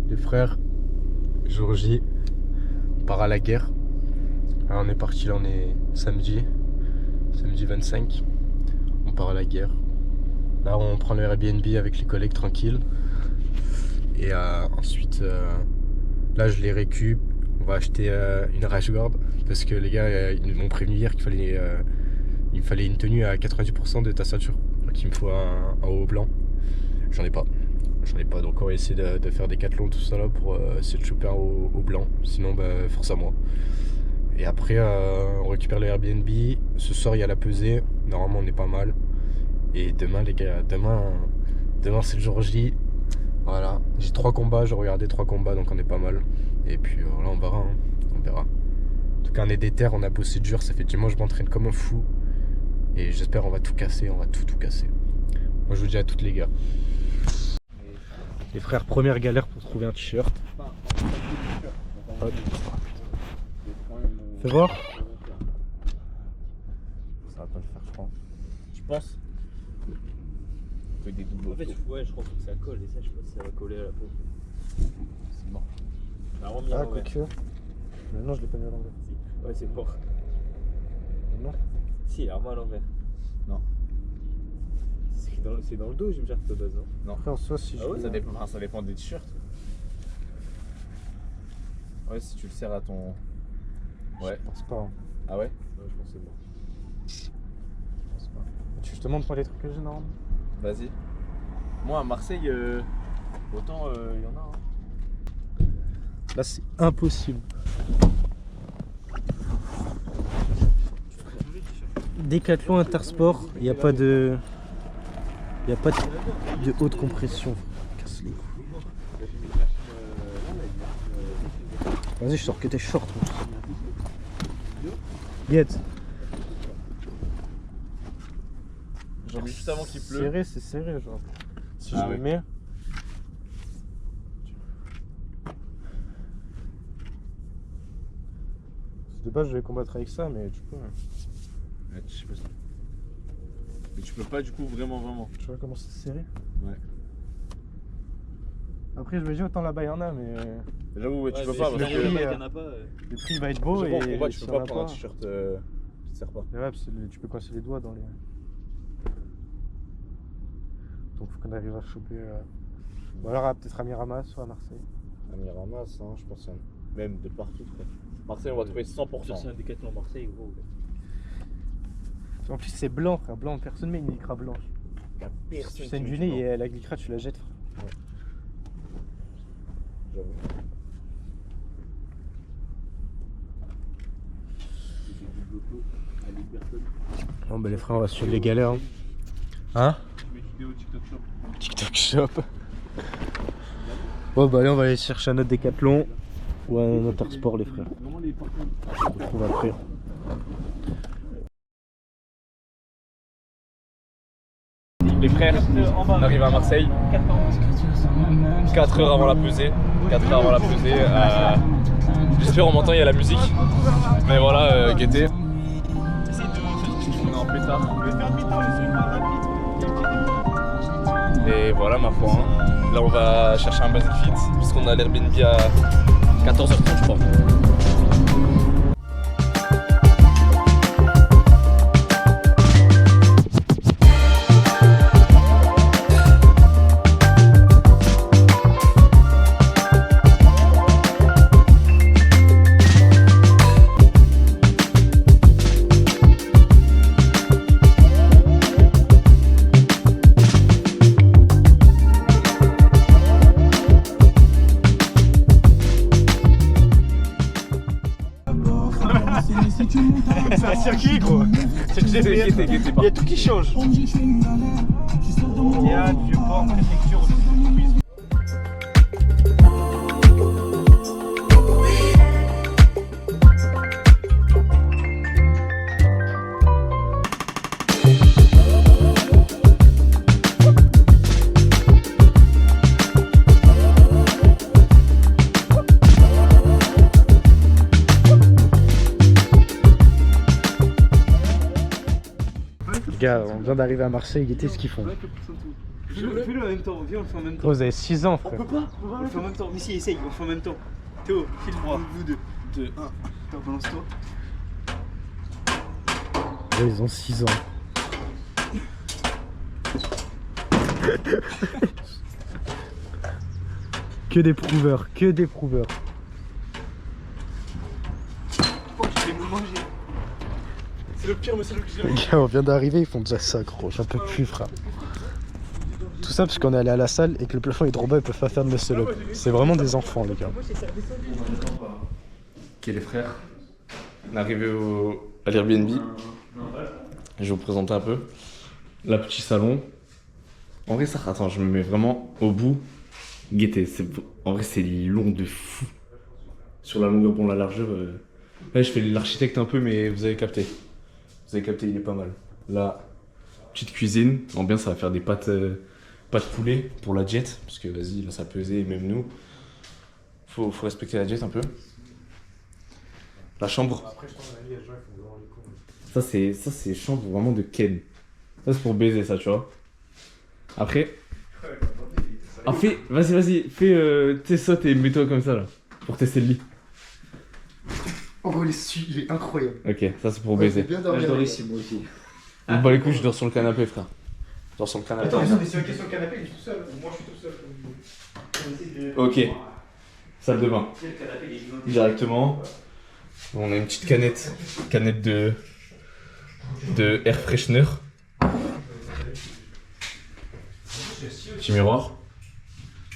Les frères, jour J, on part à la guerre. Alors on est parti, là on est samedi 25. On part à la guerre. Là on prend le Airbnb avec les collègues tranquille. Et ensuite, là je les récup. On va acheter une rash guard parce que les gars ils m'ont prévenu hier qu'il il me fallait une tenue à 90% de ta ceinture. Donc il me faut un haut blanc. J'en ai pas. Donc on va essayer de faire des cathlons tout ça là pour essayer de choper un haut blanc. Sinon bah force à moi. Et après on récupère le Airbnb. Ce soir il y a la pesée. Normalement on est pas mal. Et demain les gars, demain c'est le jour J. Voilà, j'ai 3 combats, j'ai regardé 3 combats donc on est pas mal. Et puis voilà on verra, hein. On verra. En tout cas on est déter, on a bossé dur, ça fait dimanche je m'entraîne comme un fou. Et j'espère on va tout casser, on va tout casser. Moi je vous dis à toutes les gars. Les frères, première galère pour trouver un t-shirt. Fais voir. Ça va pas le faire je crois. Tu penses? Des doubles. En fait, ouais, je crois que ça colle et ça, je sais pas si ça va coller à la peau. C'est mort. Ah, quoique. Non, je l'ai pas mis à l'envers. Ouais, c'est mort. Non. Si, il a remis à l'envers. Non. C'est dans le dos, je me jette de base. Non. Après, en soi, si ah ouais, ça dépend des t-shirts. Ouais, si tu le serres à ton. Ouais. Je pense pas. Hein. Ah ouais? Ouais, je pense que c'est bon. Je pense pas. Je te montre pas les trucs que j'ai normalement. Vas-y. Moi à Marseille, autant il y en a. Hein. Là c'est impossible. Décathlon Intersport, il n'y a pas de. Il n'y a pas de haute compression. Casse les couilles. Vas-y, je sors que tes shorts. Get. J'en mets juste avant qu'il pleut. Serré, c'est serré, genre. Si je ouais. le mets. De base, je vais combattre avec ça, mais tu peux. Ouais, je sais pas ça. Mais tu peux pas, du coup, vraiment. Tu vois comment c'est serré? Ouais. Après, je me dis, autant là-bas, il y en a, mais. J'avoue, ouais, tu peux si pas le parce prix, que. Le prix va être beau et. Combat, tu si peux on pas a prendre un t-shirt qui te sert pas. Mais ouais, parce que tu peux coincer les doigts dans les. Donc faut qu'on arrive à choper. Ou alors peut-être à Miramas ou à Marseille. À Miramas, hein, je pense même de partout. Quoi. Marseille, on va trouver 100%. C'est un décathlon Marseille, gros. En plus, c'est blanc, frère. Blanc, personne met une lycra blanche. Si tu saignes du nez et la lycra, tu la jettes, frère. Ouais. J'avoue. Bon, bah les frères, on va suivre les galères. Hein? TikTok Shop. Bon bah allez, on va aller chercher un autre décathlon ou un Intersport les frères. On se retrouve après. Les frères, on arrive à Marseille 4 heures avant la pesée. 4 heures avant la pesée. J'espère on m'entend, il y a la musique. Mais voilà, guettez. On est en pétard. Et voilà ma foi. Hein. Là on va chercher un Basic Fit puisqu'on a l'Airbnb à 14h30 je crois. C'est un circuit gros. Il y a tout qui change. Théâtre, Vieux-Port, préfecture, quiz. Les gars, on vient d'arriver à Marseille, guettez ce qu'ils font. Fais-le en même temps, viens, on le fait en même temps. Oh, vous avez 6 ans, On frère. peut pas, on le fait en même temps. Mais si, essaye, on le fait en même temps. Théo, file 3, vous deux. 2, 1. Attends, balance-toi. Ils ont 6 ans. Que des prouveurs, que des prouveurs. Oh, je vais me manger. C'est le pire, mais c'est le que j'ai. Les gars, on vient d'arriver, ils font déjà ça, gros. J'en peux plus, frère. Tout ça parce qu'on est allé à la salle et que le plafond est trop bas, ils peuvent pas faire de muscle up. C'est vraiment des enfants, les gars. Ok, les frères, on est arrivé à l'Airbnb. Je vais vous présenter un peu. La petit salon. En vrai, ça, attends, je me mets vraiment au bout. Guettez, en vrai, c'est long de fou. Sur la longueur, bon, la largeur. Là, je fais l'architecte un peu, mais vous avez capté. Vous avez capté, il est pas mal. Là, petite cuisine. En bien, ça va faire des pâtes poulet pour la jet. Parce que, vas-y, là, ça pesait, même nous. Faut respecter la jet un peu. La chambre. Ça, c'est chambre vraiment de Ken. Ça, c'est pour baiser, ça, tu vois. Après. Ah, vas-y, fais tes sautes et mets-toi comme ça, là. Pour tester le lit. Oh, gros, il est incroyable. Ok, ça, c'est pour baiser. Bien Je dormir. dors ici, moi aussi. Bah, les couilles, je dors sur le canapé, frère. Je dors sur le canapé. Attends, mais c'est ok sur le canapé, il est tout seul. Moi, je suis tout seul. Ok. Salle de bain. Le canapé, il est gigantesque. Directement. On a une petite canette de air freshener. Petit miroir.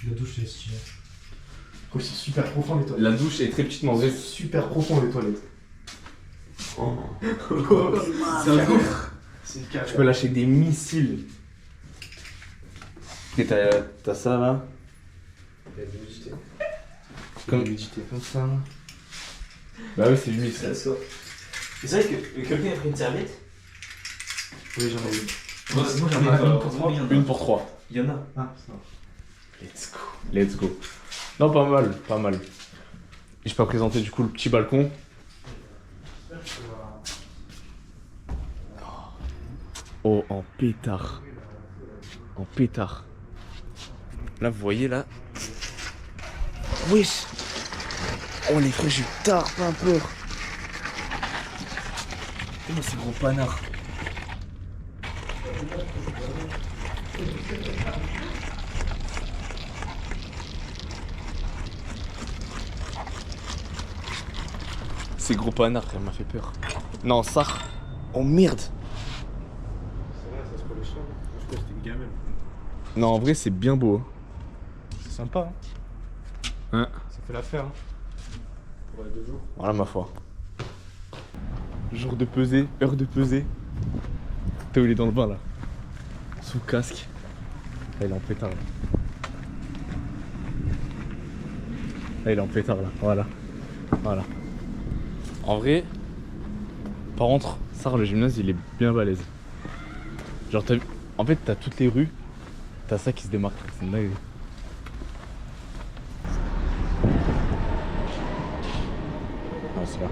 La douche, c'est stylé. C'est super profond, les toilettes. La douche est très petite, mais en vrai, Super profond, les toilettes. c'est un gouffre. C'est une cave. Tu peux lâcher des missiles. Et t'as ça là. Il y a de l'humidité. Comme ça. Bah oui, c'est humide. Ça sort. C'est vrai que quelqu'un a pris une serviette. Oui, j'en ai eu. Moi, j'en ai une pour moi, il y en a. Une pour 3. Il y en a. Ah, ça. Let's go. Non, pas mal. Et je peux présenter du coup le petit balcon. Oh, en pétard. En pétard. Là, vous voyez là. Wesh. Oh les frères, j'ai tard, pas peur. Oh, c'est gros panard. C'est gros panard, frère, m'a fait peur. Non, ça. Oh merde. C'est vrai, ça se peut les chiens. Je crois que c'était une gamelle. Non, en vrai, c'est bien beau. C'est sympa, hein. Hein. Ça fait l'affaire, hein. Pour les 2 jours. Voilà ma foi. Jour de pesée, heure de pesée. Théo il est dans le bain là. Sous casque. Là il est en pétard là. Là il est en pétard là. Voilà. En vrai, par contre, ça le gymnase il est bien balèze. Genre t'as vu, en fait t'as toutes les rues, t'as ça qui se démarque. C'est une dinguerie. Ah, c'est là.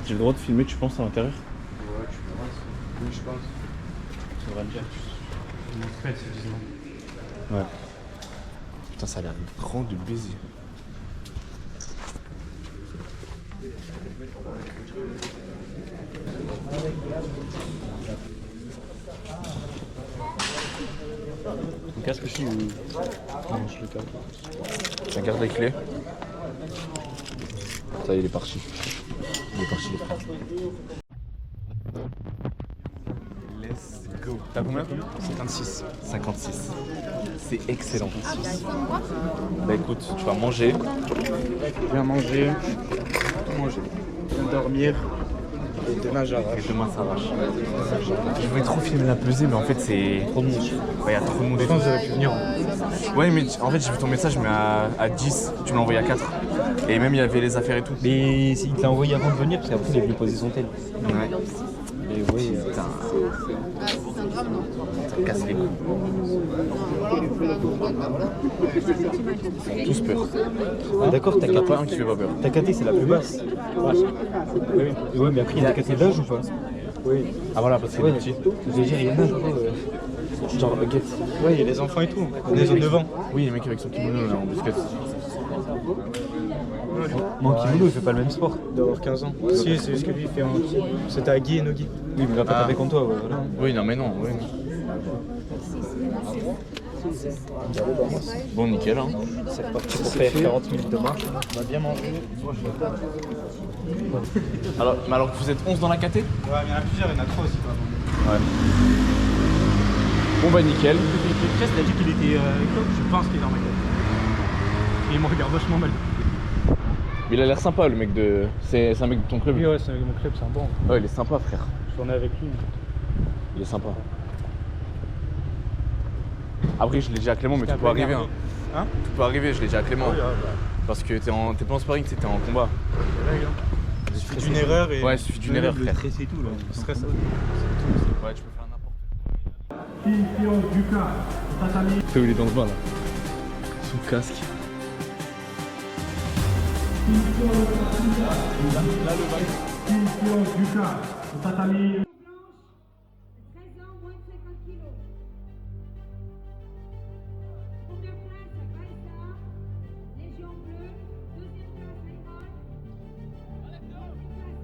J'ai le droit de filmer, tu penses, à l'intérieur? Ouais, tu verras. Oui, je pense. Ça devrait le faire. Une fête, disons. Ouais. Putain, ça a l'air grand de baiser. Ton casque aussi ou... Non, je le calme. Je garde les clés. Ça y est, il est parti. Il est parti, les frères. Let's go. T'as combien? 56. 56. C'est excellent. Bah écoute, tu vas manger. Bien manger. Tout manger. Bien dormir. Et demain, j'arrache. Et demain ça arrache. Je voulais trop filmer la pesée, mais en fait c'est trop de monde. Ouais, y a trop de monde. Je pense que j'aurais pu venir. Ouais, mais en fait j'ai vu ton message, mais à 10, tu me l'as envoyé à 4. Et même il y avait les affaires et tout. Mais il te l'a envoyé avant de venir parce qu'après il est venu poser son tel. Ouais. Mais oui, Putain. Ça casse les couilles. Ils ont tous peur. ah, d'accord, T'as pas un qui fait pas peur. ta KT c'est la plus basse. Ouais, mais après il a la KT d'âge ou pas? Oui. Ah voilà, parce que Ouais, les petits. je veux dire, il y en a Genre baguette. Ouais, il y a les enfants et tout. Les hommes devant. Oui, les mecs avec son kimono là en biscuit. Mon kimono, il fait pas le même sport. Il doit avoir 15 ans. Si, c'est juste que lui, il fait en. C'était à Guy et Nogi. Oui, mais il a pas tapé contre toi, ouais, voilà. Oui, non, mais non. Oui. Bon, nickel. Hein. C'est parti pour faire 40 minutes de marche. On va bien manger. Alors, mais alors que vous êtes 11 dans la KT? Ouais, mais il y en a plusieurs, il y en a 3 aussi, toi. Ouais. Bon, bah nickel. Chess, il a dit qu'il était coach, je pense qu'il est dans ma tête. Et il me regarde vachement mal. Mais il a l'air sympa, le mec de. C'est un mec de ton club. Oui, ouais, c'est mon club, c'est un bon. Ouais, il est sympa, frère. Je tournais avec lui. Il est sympa. Après, je l'ai déjà à Clément, mais tu peux arriver. Hein. Tu peux arriver, je l'ai déjà à Clément. Ouais, Parce que t'es pas en sparring, t'es en combat. Il suffit d'une erreur et. Ouais, il suffit d'une erreur, frère. Le stress et tout, là. Le stress, ça. Ouais, tu peux faire n'importe quoi. C'est où il est dans ce bain là. Sous casque. Là, le bail. 13 ans, moins de 50 kilos. Première place, Baïsa, Légion Bleue. Deuxième place, Aymar. Troisième place, Sani.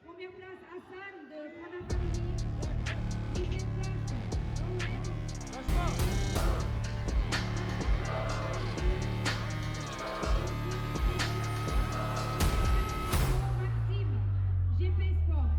Première place, Hassan de Panafamini. Dixième place, Maxime, GP Sport.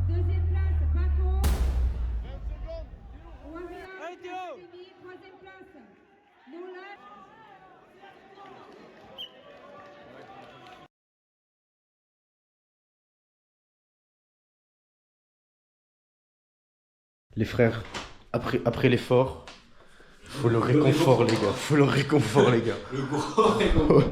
Deuxième place, Paco. 20 secondes. Troisième place, Nolan. Les frères, après l'effort, faut le réconfort les gars. Faut le réconfort les gars. Le gros réconfort.